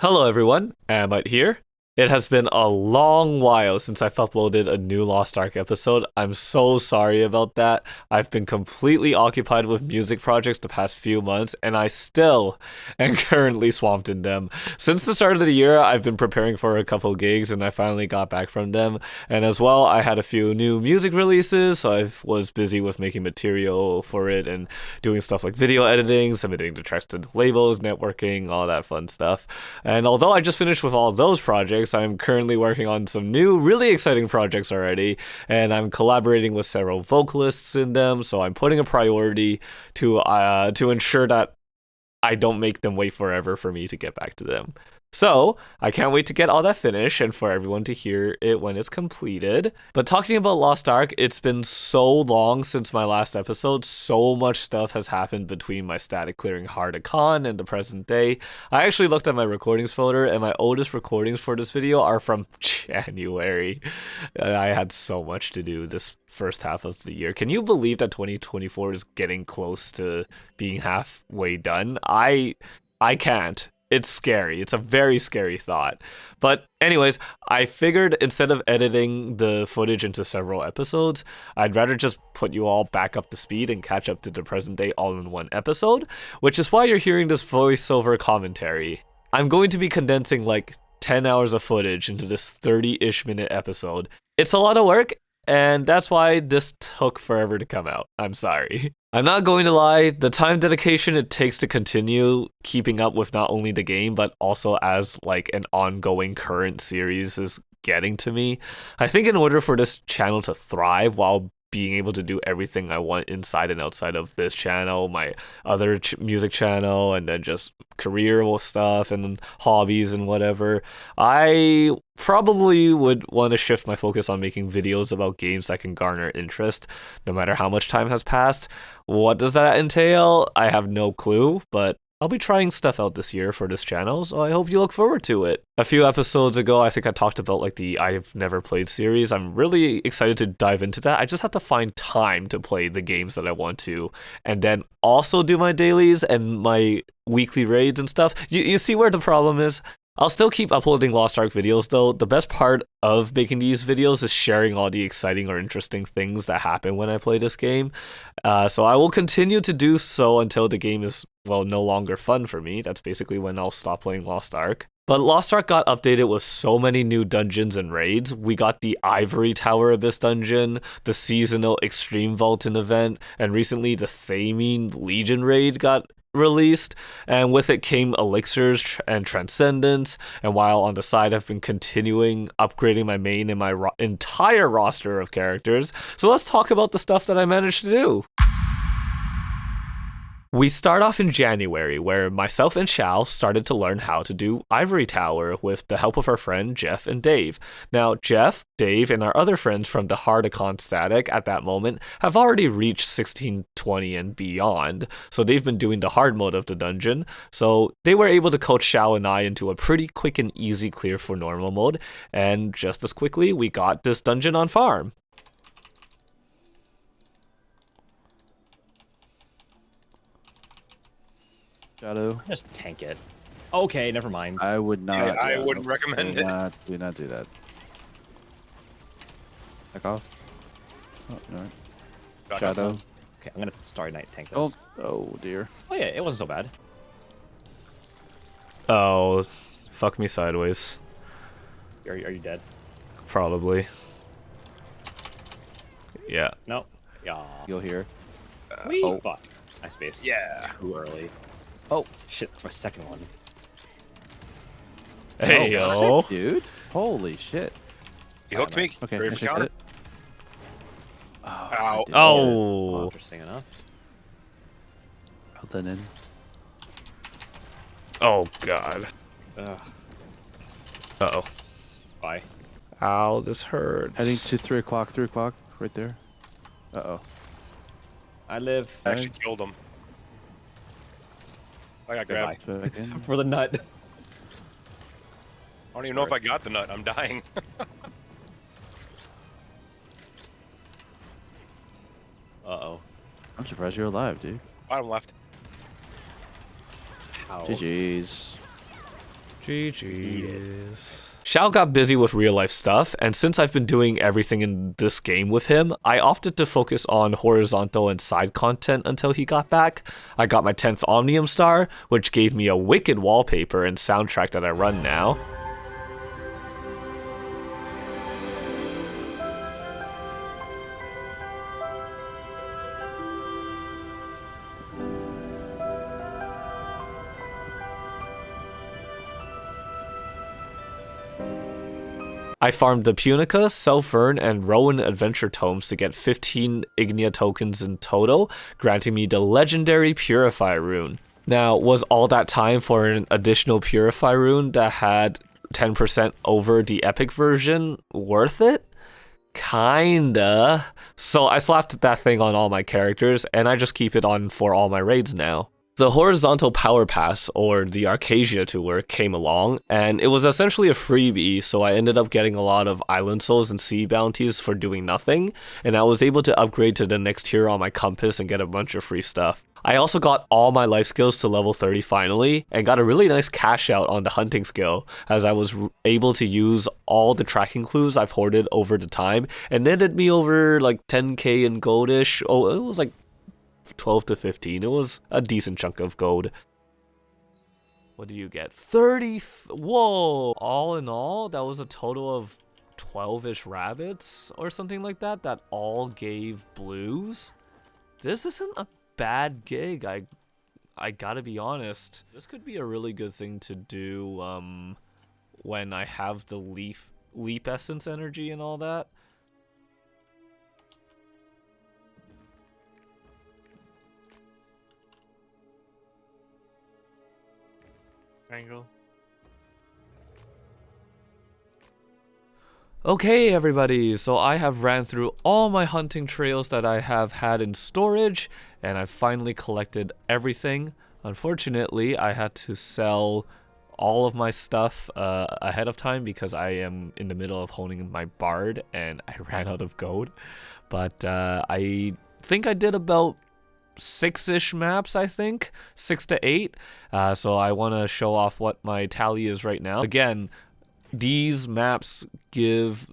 Hello everyone, Amite here. It has been a long while since I've uploaded a new Lost Ark episode. I'm so sorry about that. I've been completely occupied with music projects the past few months, and I still am currently swamped in them. Since the start of the year, I've been preparing for a couple gigs, and I finally got back from them. And as well, I had a few new music releases, so I was busy with making material for it and doing stuff like video editing, submitting the tracks to labels, networking, all that fun stuff. And although I just finished with all of those projects, I'm currently working on some new, really exciting projects already, and I'm collaborating with several vocalists in them. So I'm putting a priority to ensure that I don't make them wait forever for me to get back to them. So, I can't wait to get all that finished and for everyone to hear it when it's completed. But talking about Lost Ark, it's been so long since my last episode. So much stuff has happened between my static clearing Hardacon and the present day. I actually looked at my recordings folder, and my oldest recordings for this video are from January. I had so much to do this first half of the year. Can you believe that 2024 is getting close to being halfway done? I can't. It's scary. It's a very scary thought. But anyways, I figured instead of editing the footage into several episodes, I'd rather just put you all back up to speed and catch up to the present day all in one episode, which is why you're hearing this voiceover commentary. I'm going to be condensing like 10 hours of footage into this 30-ish minute episode. It's a lot of work, and that's why this took forever to come out. I'm sorry. I'm not going to lie, the time dedication it takes to continue keeping up with not only the game, but also as like an ongoing current series is getting to me. I think in order for this channel to thrive while being able to do everything I want inside and outside of this channel, my other music channel, and then just career stuff and hobbies and whatever, I probably would want to shift my focus on making videos about games that can garner interest, no matter how much time has passed. What does that entail? I have no clue, but I'll be trying stuff out this year for this channel, so I hope you look forward to it. A few episodes ago, I think I talked about like the I've Never Played series. I'm really excited to dive into that. I just have to find time to play the games that I want to, and then also do my dailies and my weekly raids and stuff. You see where the problem is? I'll still keep uploading Lost Ark videos though. The best part of making these videos is sharing all the exciting or interesting things that happen when I play this game. So I will continue to do so until the game is, well, no longer fun for me. That's basically when I'll stop playing Lost Ark. But Lost Ark got updated with so many new dungeons and raids. We got the Ivory Tower Abyss dungeon, the seasonal Extreme Vaulting event, and recently the Thameen Legion raid got released, and with it came elixirs and transcendence. And while on the side, I've been continuing upgrading my main and my entire roster of characters. So let's talk about the stuff that I managed to do. We start off in January, where myself and Shao started to learn how to do Ivory Tower with the help of our friend Jeff and Dave. Now, Jeff, Dave, and our other friends from the Hardacon static at that moment have already reached 1620 and beyond, so they've been doing the hard mode of the dungeon, so they were able to coach Shao and I into a pretty quick and easy clear for normal mode, and just as quickly, we got this dungeon on farm. Shadow. Just tank it. Okay, never mind. I would not. Yeah, I wouldn't recommend it. Do not do that. Back off. Oh, no. Shadow. Okay, I'm gonna Starry Night tank this. Oh dear. Oh yeah, it wasn't so bad. Oh, fuck me sideways. Are you dead? Probably. Yeah. No. Yeah. You'll hear. Oh fuck. I spaced. Yeah. Too early. Oh shit! It's my second one. Hey yo, shit, dude. Holy shit. You hooked me. Okay. Ready I for should counter? hit it. Oh. Ow. I did. Oh. Interesting enough. Well done in. Oh god. Ugh. Uh-oh. Bye. Ow, this hurts. Heading to 3 o'clock. 3 o'clock. Right there. Uh-oh. I live. I actually killed him. I got grabbed. Goodbye. Back in. For the nut. I don't even know if I got the nut. I'm dying. Uh-oh. I'm surprised you're alive, dude. Bottom left. Ow. GG's. GG's. Xiao got busy with real life stuff, and since I've been doing everything in this game with him, I opted to focus on horizontal and side content until he got back. I got my 10th Omnium Star, which gave me a wicked wallpaper and soundtrack that I run now. I farmed the Punica, Selfern, and Rowan adventure tomes to get 15 Ignia tokens in total, granting me the legendary Purify rune. Now, was all that time for an additional Purify rune that had 10% over the epic version worth it? Kinda. So I slapped that thing on all my characters, and I just keep it on for all my raids now. The horizontal power pass, or the Arcasia tour, came along, and it was essentially a freebie, so I ended up getting a lot of island souls and sea bounties for doing nothing, and I was able to upgrade to the next tier on my compass and get a bunch of free stuff. I also got all my life skills to level 30 finally, and got a really nice cash out on the hunting skill, as I was able to use all the tracking clues I've hoarded over the time, and netted me over like 10k in goldish. Oh, it was like 12 to 15. It was a decent chunk of gold. What do you get? 30. Whoa! All in all, that was a total of 12-ish rabbits or something like that that all gave blues. This isn't a bad gig. I gotta be honest. This could be a really good thing to do when I have the leap essence energy and all that. Angle. Okay, everybody, so I have ran through all my hunting trails that I have had in storage, and I've finally collected everything. Unfortunately, I had to sell all of my stuff ahead of time because I am in the middle of honing my bard, and I ran out of gold. But I think I did about 6-ish maps, I think 6 to 8. So I want to show off what my tally is right now. Again, these maps give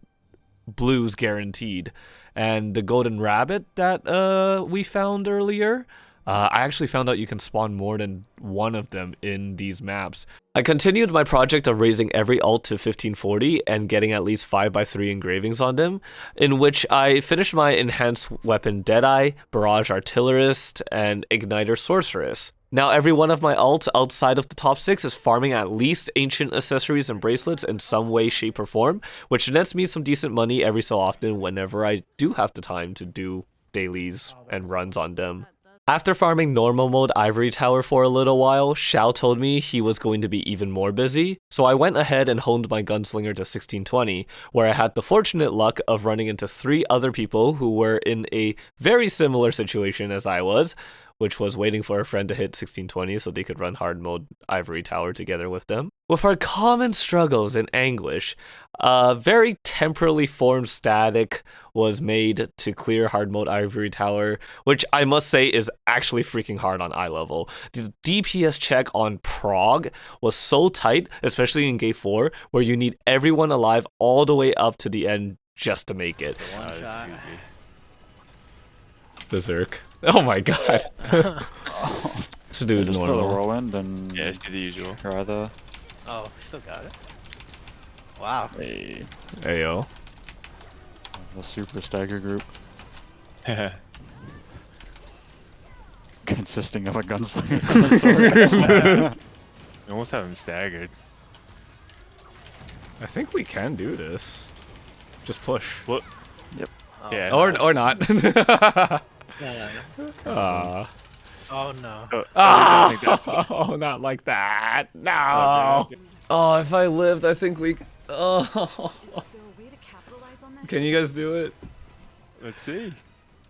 blues guaranteed, and the golden rabbit that we found earlier, I actually found out you can spawn more than one of them in these maps. I continued my project of raising every alt to 1540 and getting at least 5x3 engravings on them, in which I finished my enhanced weapon Deadeye, Barrage Artillerist, and Igniter Sorceress. Now every one of my alts outside of the top 6 is farming at least ancient accessories and bracelets in some way, shape, or form, which nets me some decent money every so often whenever I do have the time to do dailies and runs on them. After farming normal mode Ivory Tower for a little while, Xiao told me he was going to be even more busy, so I went ahead and honed my gunslinger to 1620, where I had the fortunate luck of running into 3 other people who were in a very similar situation as I was, which was waiting for a friend to hit 1620 so they could run hard mode Ivory Tower together with them. With our common struggles and anguish, a very temporally formed static was made to clear hard mode Ivory Tower, which I must say is actually freaking hard on eye level. The DPS check on Prog was so tight, especially in Gate 4, where you need everyone alive all the way up to the end just to make it. Berserk. Oh my god. To do Just throw the normal. whirlwind and Yeah, just do the usual. try the Oh, still got it. Wow. hey, Ayo. the super stagger group consisting of a gunslinger and a sword. You almost have him staggered. I think we can do this. Just push. What? Yep. Oh, Yeah. Or not. no. Ah. Oh no. Oh, not like that. No. Oh, if I lived, I think we. Oh. Is there a way to capitalize on this? Can you guys do it? Let's see.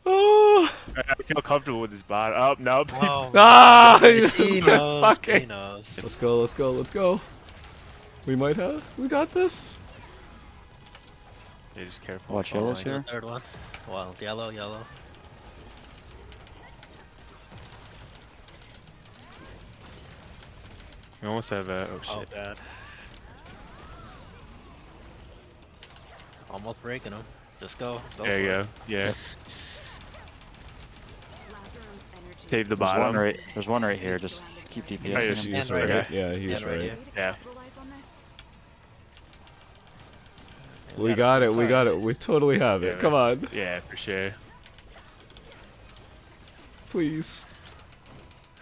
Oh. I feel comfortable with this bot. Oh, no. Oh, Ah. he It's knows. fucking- He knows. Let's go. Let's go. Let's go. We might have. We got this. Yeah, just careful. Watch Oh, yellows I got here. the third one. Well, yellow, yellow. We almost have oh Oh, shit. bad. Almost breaking them. Just go. There you go. Yeah. Lazarum's energy. Save the There's one bottom. right. There's one right here. Just keep Oh, yeah, DPSing she him. is And right right. here. Yeah, he was And right right. here. Yeah. Capitalize on this? We got it. We got it. We totally have it. Yeah. Come on, Yeah, for sure. please.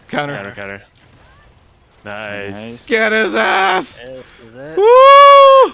Counter. Counter. Nice. Nice. Get his ass. This is it. Woo!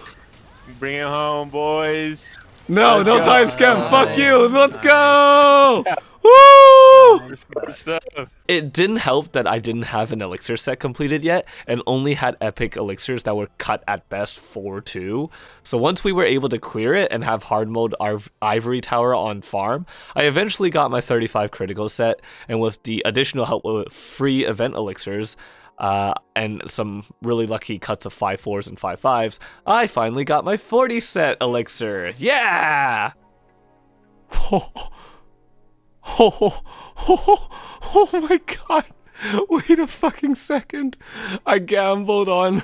Bring it home, boys. No, Let's no go. time scam. Fuck Nice. you. Let's Nice. go. Woo! Good stuff. It didn't help that I didn't have an elixir set completed yet and only had epic elixirs that were cut at best 4-2. So once we were able to clear it and have hard mode our Ivory Tower on farm, I eventually got my 35 critical set, and with the additional help with free event elixirs, and some really lucky cuts of 5-4s and 5-5s, I finally got my 40 set elixir. Yeah! Oh my god. Wait a fucking second. I gambled on.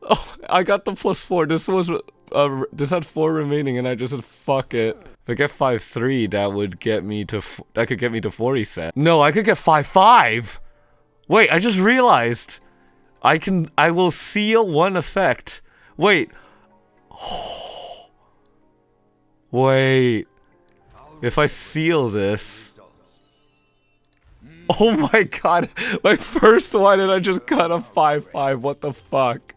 Oh, I got the +4. This was this had 4 remaining and I just said fuck it. If I get 5-3, that would get me to that could get me to 40 set. No, I could get 5-5. Wait, I just realized. I will seal one effect. Wait. Wait. If I seal this. Oh my god. My first one and I just got a 5-5. What the fuck?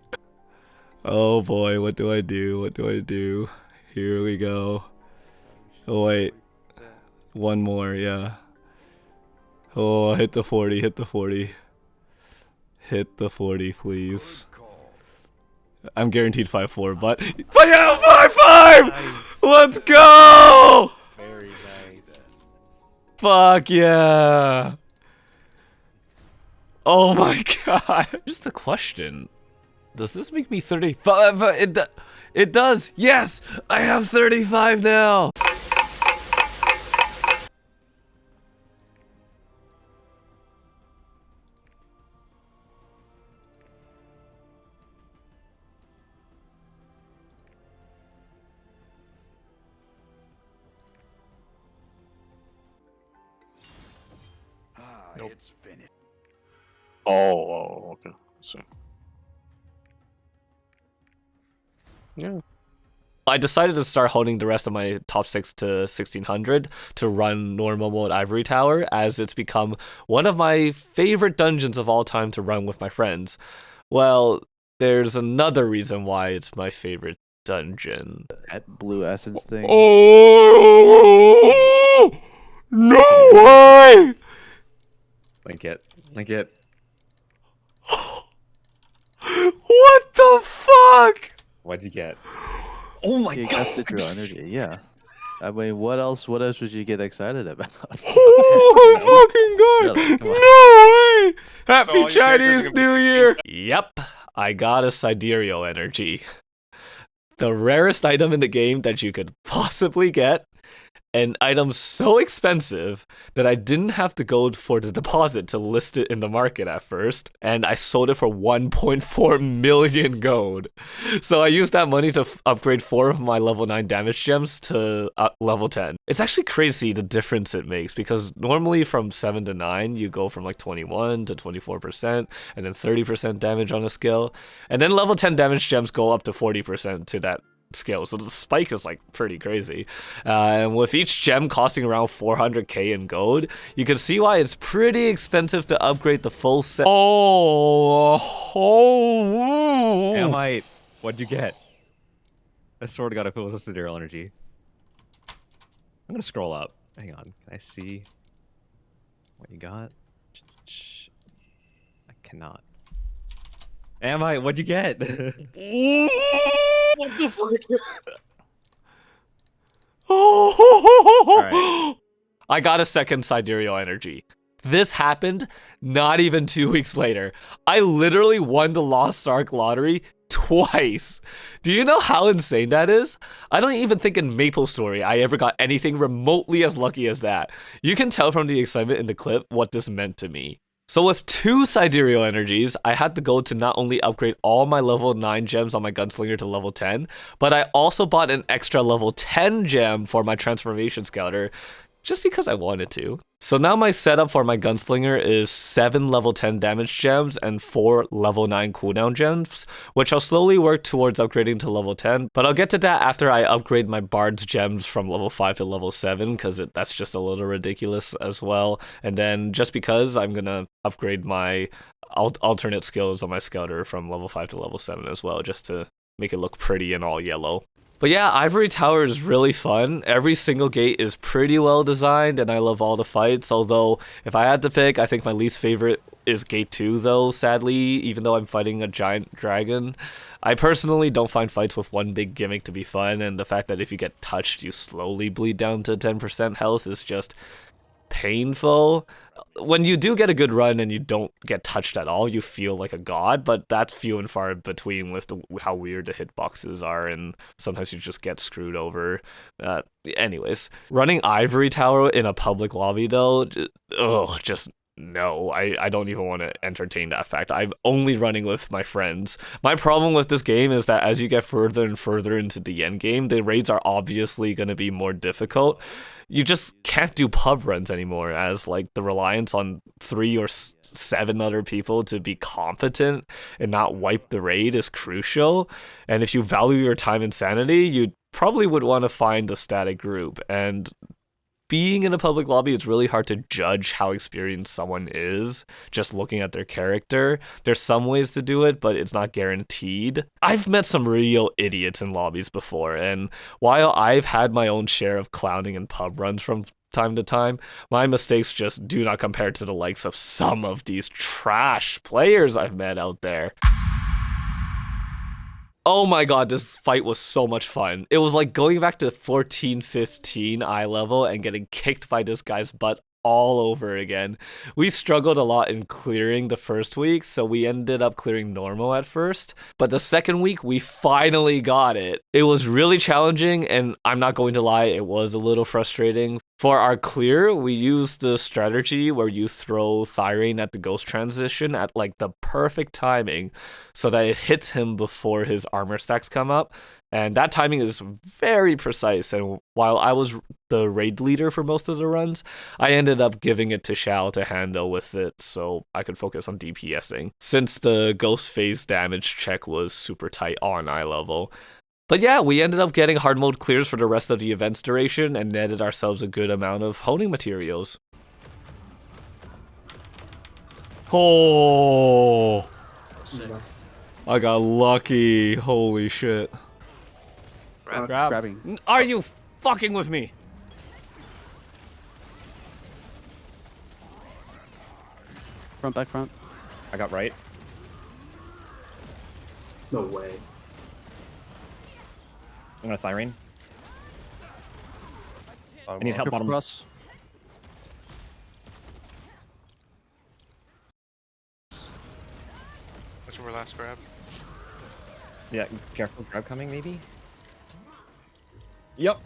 Oh boy, what do I do? What do I do? Here we go. Oh wait. One more, yeah. Oh, hit the 40, hit the 40. Hit the 40, please. I'm guaranteed 5-4, but yeah, 5-5! Let's go! Very nice. Fuck yeah! Oh my god! Just a question. Does this make me 35? It does! Yes! I have 35 now! It's finished. Oh, okay. So. Yeah. I decided to start holding the rest of my top 6 to 1600 to run normal mode Ivory Tower, as it's become one of my favorite dungeons of all time to run with my friends. Well, there's another reason why it's my favorite dungeon. That blue essence thing. Oh no way! Link it. Link it. What the fuck? What'd you get? Oh my You god! got Sidereal energy, yeah. I mean, what else would you get excited about? Oh my fucking god! Really? Come on. No way! all Happy your characters Chinese are gonna be New 16. Year! Yep, I got a Sidereal energy. The rarest item in the game that you could possibly get. An item so expensive that I didn't have to go for the deposit to list it in the market at first, and I sold it for 1.4 million gold. So I used that money to upgrade 4 of my level 9 damage gems to level 10. It's actually crazy the difference it makes, because normally from 7 to 9 you go from like 21 to 24% and then 30% damage on a skill, and then level 10 damage gems go up to 40% to that skill, so the spike is like pretty crazy. And with each gem costing around 400k in gold, you can see why it's pretty expensive to upgrade the full set. Am I? What'd you get? I swear to god, if it was a Sidereal energy. I'm gonna scroll up. Hang on. Can I see what you got? I cannot. Am I? What'd you get? What the fuck? Alright. I got a second Sidereal energy. This happened not even 2 weeks later. I literally won the Lost Ark lottery twice. Do you know how insane that is? I don't even think in MapleStory I ever got anything remotely as lucky as that. You can tell from the excitement in the clip what this meant to me. So with 2 Sidereal energies, I had to go to not only upgrade all my level 9 gems on my gunslinger to level 10, but I also bought an extra level 10 gem for my transformation scouter, just because I wanted to. So now my setup for my gunslinger is 7 level 10 damage gems and 4 level 9 cooldown gems, which I'll slowly work towards upgrading to level 10, but I'll get to that after I upgrade my bard's gems from level 5 to level 7, because that's just a little ridiculous as well. And then just because I'm gonna upgrade my alternate skills on my scouter from level 5 to level 7 as well, just to make it look pretty and all yellow. But yeah, Ivory Tower is really fun. Every single gate is pretty well designed, and I love all the fights. Although, if I had to pick, I think my least favorite is Gate 2, though, sadly, even though I'm fighting a giant dragon. I personally don't find fights with one big gimmick to be fun, and the fact that if you get touched, you slowly bleed down to 10% health is just painful. When you do get a good run and you don't get touched at all, you feel like a god, but that's few and far between with how weird the hitboxes are, and sometimes you just get screwed over. Anyways, running Ivory Tower in a public lobby though, just no, I don't even want to entertain that fact. I'm only running with my friends. My problem with this game is that as you get further and further into the end game, the raids are obviously going to be more difficult. You just can't do pub runs anymore, as like the reliance on 3 or 7 other people to be competent and not wipe the raid is crucial. And if you value your time and sanity, you probably would want to find a static group. And being in a public lobby, it's really hard to judge how experienced someone is just looking at their character. There's some ways to do it, but it's not guaranteed. I've met some real idiots in lobbies before, and while I've had my own share of clowning and pub runs from time to time, my mistakes just do not compare to the likes of some of these trash players I've met out there. Oh my god, this fight was so much fun. It was like going back to 14, 15 eye level and getting kicked by this guy's butt all over again. We struggled a lot in clearing the first week, so we ended up clearing normal at first. But the second week, we finally got it. It was really challenging, and I'm not going to lie, it was a little frustrating. For our clear, we used the strategy where you throw Thyrane at the ghost transition at like the perfect timing so that it hits him before his armor stacks come up. And that timing is very precise, and while I was the raid leader for most of the runs, I ended up giving it to Shao to handle with it so I could focus on DPSing, since the ghost phase damage check was super tight on eye level. But yeah, we ended up getting hard mode clears for the rest of the event's duration and netted ourselves a good amount of honing materials. Oh, I got lucky, holy shit. Grab. Grabbing. Are you fucking with me? Front, back, front. I got right. No way. I'm gonna Thyrane. I need help Triple bottom. cross. That's your last grab. Yeah, careful, grab coming maybe? Yep.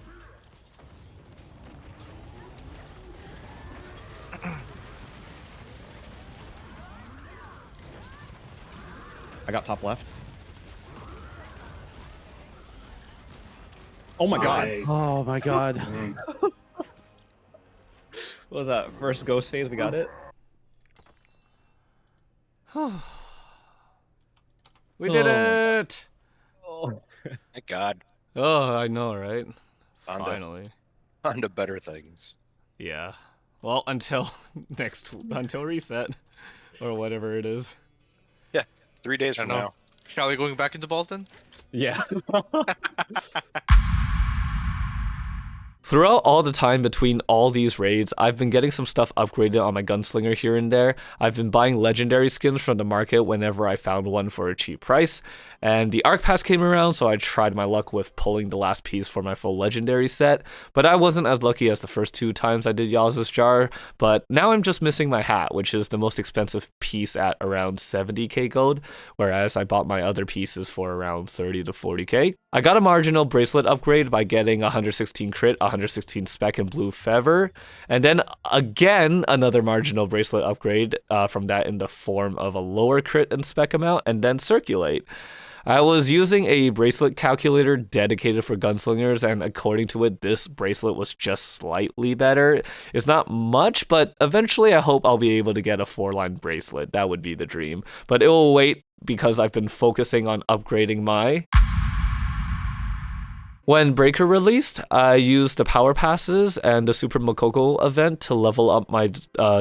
I got top left. Oh my god. Nice. Oh my god. What was that? First ghost phase, we got it? We did it! Oh. Thank God. Oh, I know, right? On to- Finally. On to better things. Yeah. Well, until until reset. Or whatever it is. Yeah, 3 days from now. Shall we going back into Bolton? Yeah. Throughout all the time between all these raids, I've been getting some stuff upgraded on my gunslinger here and there. I've been buying legendary skins from the market whenever I found one for a cheap price. And the Arc Pass came around, so I tried my luck with pulling the last piece for my full legendary set. But I wasn't as lucky as the first 2 times I did Yaz's Jar. But now I'm just missing my hat, which is the most expensive piece at around 70k gold. Whereas I bought my other pieces for around 30 to 40k. I got a marginal bracelet upgrade by getting 116 crit, 116 spec, and blue feather. And then again, another marginal bracelet upgrade from that in the form of a lower crit and spec amount, and then circulate. I was using a bracelet calculator dedicated for gunslingers, and according to it, this bracelet was just slightly better. It's not much, but eventually I hope I'll be able to get a 4-line bracelet. That would be the dream. But it will wait because I've been focusing on upgrading my... When Breaker released, I used the power passes and the Super Mokoko event to level up my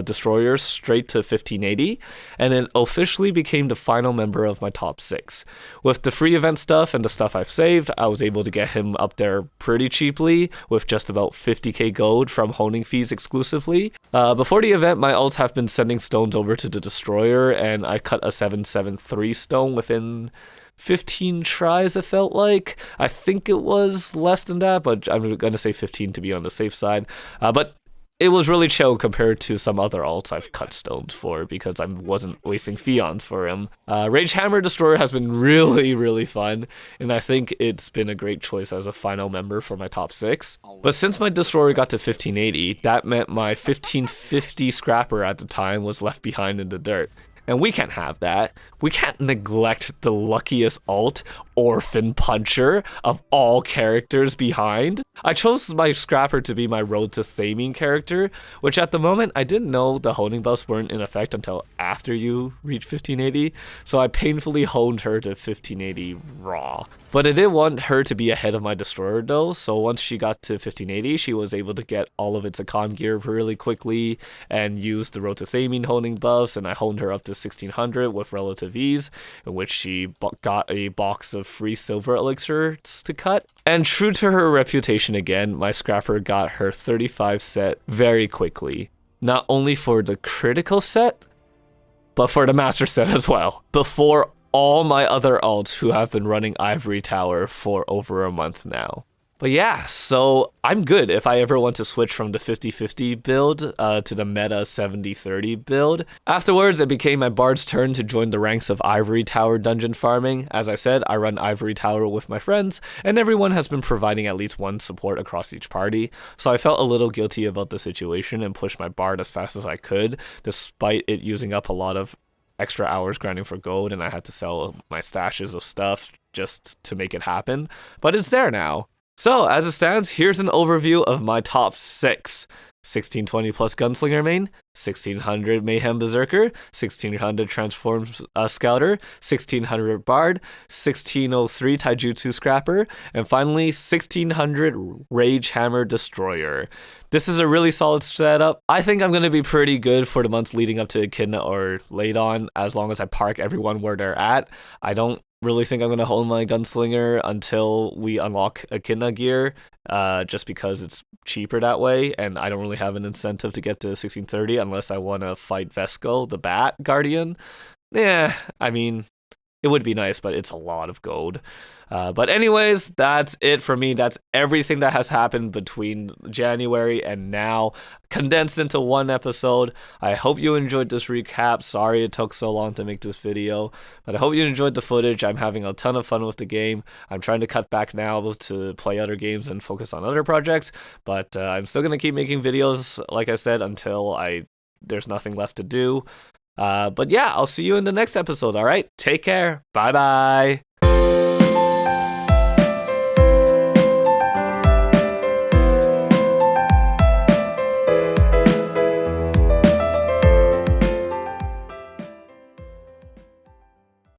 destroyers straight to 1580, and it officially became the final member of my top 6. With the free event stuff and the stuff I've saved, I was able to get him up there pretty cheaply, with just about 50k gold from honing fees exclusively. Before the event, my ults have been sending stones over to the destroyer, and I cut a 773 stone within 15 tries, it felt like. I think it was less than that, but I'm going to say 15 to be on the safe side. But it was really chill compared to some other alts I've cut stones for because I wasn't wasting Fions for him. Rage Hammer Destroyer has been really, really fun, and I think it's been a great choice as a final member for my top 6. But since my Destroyer got to 1580, that meant my 1550 Scrapper at the time was left behind in the dirt. And we can't have that. We can't neglect the luckiest alt, Orphan Puncher, of all characters behind. I chose my Scrapper to be my Road to Thaming character, which at the moment I didn't know the honing buffs weren't in effect until after you reach 1580, so I painfully honed her to 1580 raw. But I did want her to be ahead of my Destroyer though, so once she got to 1580, she was able to get all of its Icon gear really quickly and use the Road to Thaming honing buffs, and I honed her up to 1600 with relative ease, in which she got a box of free silver elixirs to cut. And true to her reputation again, my Scrapper got her 35 set very quickly. Not only for the critical set, but for the master set as well. Before all my other alts who have been running Ivory Tower for over a month now. But yeah, so I'm good if I ever want to switch from the 50-50 build to the meta 70-30 build. Afterwards, it became my bard's turn to join the ranks of Ivory Tower dungeon farming. As I said, I run Ivory Tower with my friends, and everyone has been providing at least one support across each party. So I felt a little guilty about the situation and pushed my bard as fast as I could, despite it using up a lot of extra hours grinding for gold, and I had to sell my stashes of stuff just to make it happen. But it's there now. So, as it stands, here's an overview of my top 6. 1620 plus Gunslinger main, 1600 Mayhem Berserker, 1600 Transforms Scouter, 1600 Bard, 1603 Taijutsu Scrapper, and finally 1600 Rage Hammer Destroyer. This is a really solid setup. I think I'm going to be pretty good for the months leading up to Echidna or late on, as long as I park everyone where they're at. I don't really think I'm going to hold my Gunslinger until we unlock Echidna gear, just because it's cheaper that way, and I don't really have an incentive to get to 1630 unless I want to fight Vesco, the Bat Guardian. Yeah, I mean, it would be nice, but it's a lot of gold. But anyways, that's it for me. That's everything that has happened between January and now, condensed into one episode. I hope you enjoyed this recap. Sorry it took so long to make this video, but I hope you enjoyed the footage. I'm having a ton of fun with the game. I'm trying to cut back now to play other games and focus on other projects, but I'm still going to keep making videos, like I said, until there's nothing left to do. But yeah, I'll see you in the next episode, all right? Take care. Bye-bye.